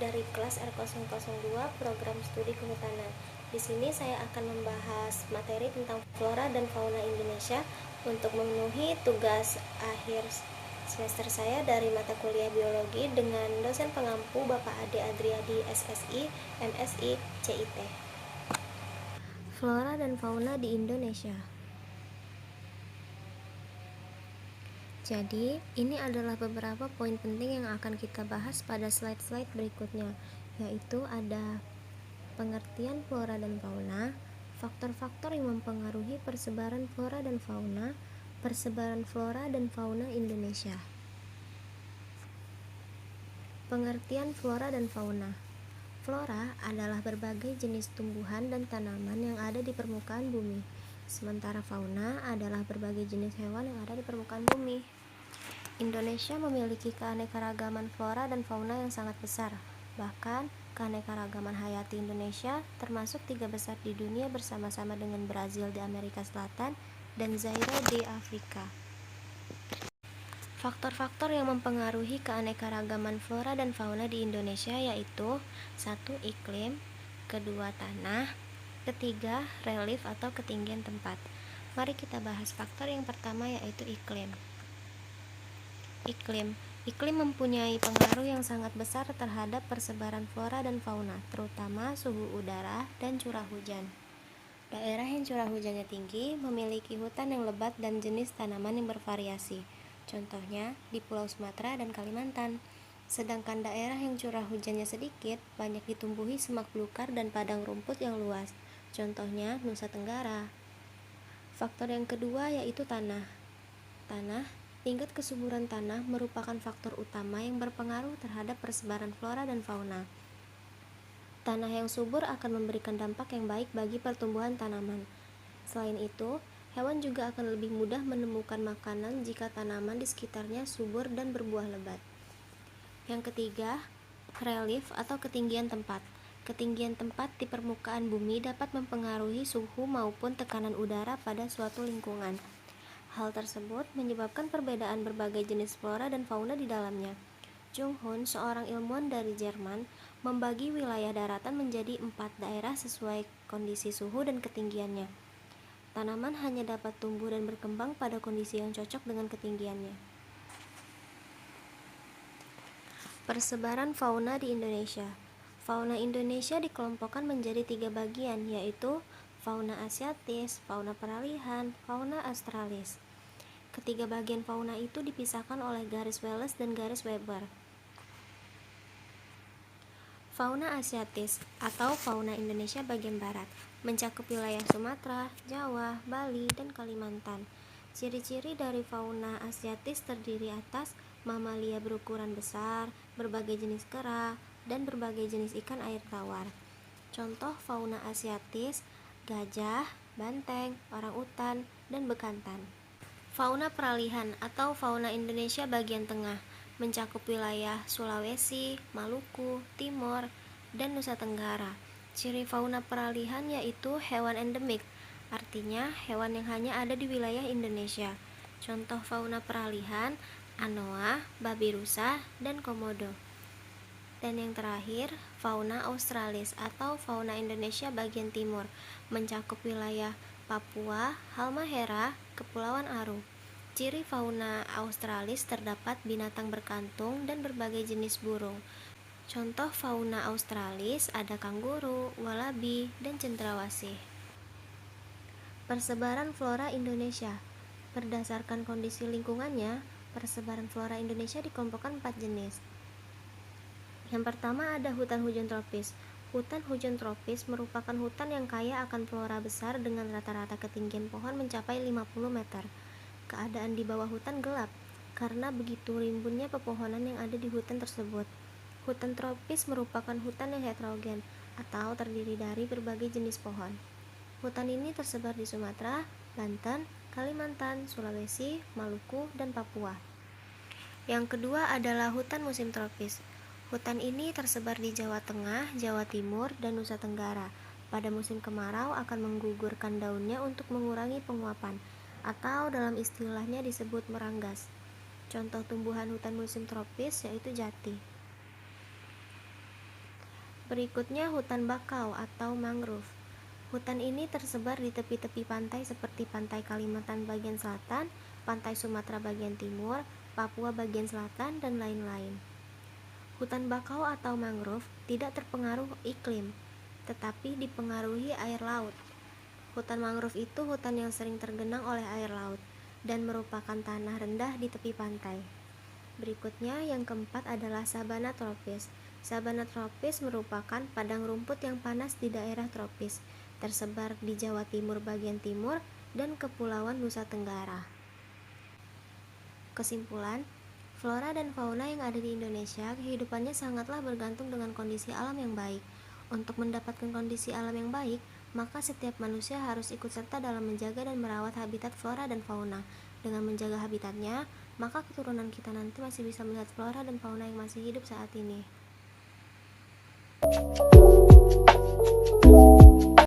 dari kelas R002 program studi kehutanan. Di sini saya akan membahas materi tentang flora dan fauna Indonesia untuk memenuhi tugas akhir semester saya dari mata kuliah biologi dengan dosen pengampu Bapak Ade Adriadi SSI, MSI, CIT. Flora dan fauna di Indonesia. Jadi, ini adalah beberapa poin penting yang akan kita bahas pada slide-slide berikutnya, yaitu ada pengertian flora dan fauna, faktor-faktor yang mempengaruhi persebaran flora dan fauna, persebaran flora dan fauna Indonesia. Pengertian flora dan fauna. Flora adalah berbagai jenis tumbuhan dan tanaman yang ada di permukaan bumi. Sementara fauna adalah berbagai jenis hewan yang ada di permukaan bumi. Indonesia memiliki keanekaragaman flora dan fauna yang sangat besar. Bahkan, keanekaragaman hayati Indonesia termasuk 3 besar di dunia bersama-sama dengan Brazil di Amerika Selatan dan Zaire di Afrika. Faktor-faktor yang mempengaruhi keanekaragaman flora dan fauna di Indonesia yaitu 1. Iklim, 2. Tanah, 3. Relief atau ketinggian tempat. Mari kita bahas faktor yang pertama yaitu iklim. Iklim mempunyai pengaruh yang sangat besar terhadap persebaran flora dan fauna, terutama suhu udara dan curah hujan. Daerah yang curah hujannya tinggi memiliki hutan yang lebat dan jenis tanaman yang bervariasi. Contohnya di Pulau Sumatera dan Kalimantan. Sedangkan daerah yang curah hujannya sedikit banyak ditumbuhi semak belukar dan padang rumput yang luas. Contohnya Nusa Tenggara. Faktor yang kedua yaitu tanah. Tingkat kesuburan tanah merupakan faktor utama yang berpengaruh terhadap persebaran flora dan fauna. Tanah yang subur akan memberikan dampak yang baik bagi pertumbuhan tanaman. Selain itu, hewan juga akan lebih mudah menemukan makanan jika tanaman di sekitarnya subur dan berbuah lebat. Yang ketiga, relief atau ketinggian tempat. Ketinggian tempat di permukaan bumi dapat mempengaruhi suhu maupun tekanan udara pada suatu lingkungan. Hal tersebut menyebabkan perbedaan berbagai jenis flora dan fauna di dalamnya. Jung Hoon, seorang ilmuwan dari Jerman, membagi wilayah daratan menjadi 4 daerah sesuai kondisi suhu dan ketinggiannya. Tanaman hanya dapat tumbuh dan berkembang pada kondisi yang cocok dengan ketinggiannya. Persebaran fauna di Indonesia. Fauna Indonesia dikelompokkan menjadi 3 bagian, yaitu fauna asiatis, fauna peralihan, fauna australis. Ketiga bagian fauna itu dipisahkan oleh garis Wallace dan garis Weber. Fauna asiatis atau fauna Indonesia bagian barat mencakup wilayah Sumatera, Jawa, Bali, dan Kalimantan. Ciri-ciri dari fauna asiatis terdiri atas mamalia berukuran besar, berbagai jenis kera, dan berbagai jenis ikan air tawar. Contoh fauna asiatis: gajah, banteng, orangutan, dan bekantan. Fauna peralihan atau fauna Indonesia bagian tengah mencakup wilayah Sulawesi, Maluku, Timor, dan Nusa Tenggara. Ciri fauna peralihan yaitu hewan endemik, artinya hewan yang hanya ada di wilayah Indonesia. Contoh fauna peralihan: anoa, babi rusa, dan komodo. Dan yang terakhir, fauna australis atau fauna Indonesia bagian timur mencakup wilayah Papua, Halmahera, Kepulauan Aru. Ciri fauna australis terdapat binatang berkantung dan berbagai jenis burung. Contoh fauna australis ada kanguru, walabi, dan cendrawasih. Persebaran flora Indonesia. Berdasarkan kondisi lingkungannya, persebaran flora Indonesia dikelompokkan 4 jenis. Yang pertama ada hutan hujan tropis. Hutan hujan tropis merupakan hutan yang kaya akan flora besar dengan rata-rata ketinggian pohon mencapai 50 meter. Keadaan di bawah hutan gelap karena begitu rimbunnya pepohonan yang ada di hutan tersebut. Hutan tropis merupakan hutan yang heterogen atau terdiri dari berbagai jenis pohon. Hutan ini tersebar di Sumatera, Banten, Kalimantan, Sulawesi, Maluku, dan Papua. Yang kedua adalah hutan musim tropis. Hutan ini tersebar di Jawa Tengah, Jawa Timur, dan Nusa Tenggara. Pada musim kemarau akan menggugurkan daunnya untuk mengurangi penguapan, atau dalam istilahnya disebut meranggas. Contoh tumbuhan hutan musim tropis yaitu jati. Berikutnya hutan bakau atau mangrove. Hutan ini tersebar di tepi-tepi pantai seperti pantai Kalimantan bagian selatan, pantai Sumatera bagian timur, Papua bagian selatan, dan lain-lain. Hutan bakau atau mangrove tidak terpengaruh iklim, tetapi dipengaruhi air laut. Hutan mangrove itu hutan yang sering tergenang oleh air laut dan merupakan tanah rendah di tepi pantai. Berikutnya yang keempat adalah sabana tropis. Sabana tropis merupakan padang rumput yang panas di daerah tropis, tersebar di Jawa Timur bagian timur dan Kepulauan Nusa Tenggara. Kesimpulan, flora dan fauna yang ada di Indonesia kehidupannya sangatlah bergantung dengan kondisi alam yang baik. Untuk mendapatkan kondisi alam yang baik, maka setiap manusia harus ikut serta dalam menjaga dan merawat habitat flora dan fauna. Dengan menjaga habitatnya, maka keturunan kita nanti masih bisa melihat flora dan fauna yang masih hidup saat ini.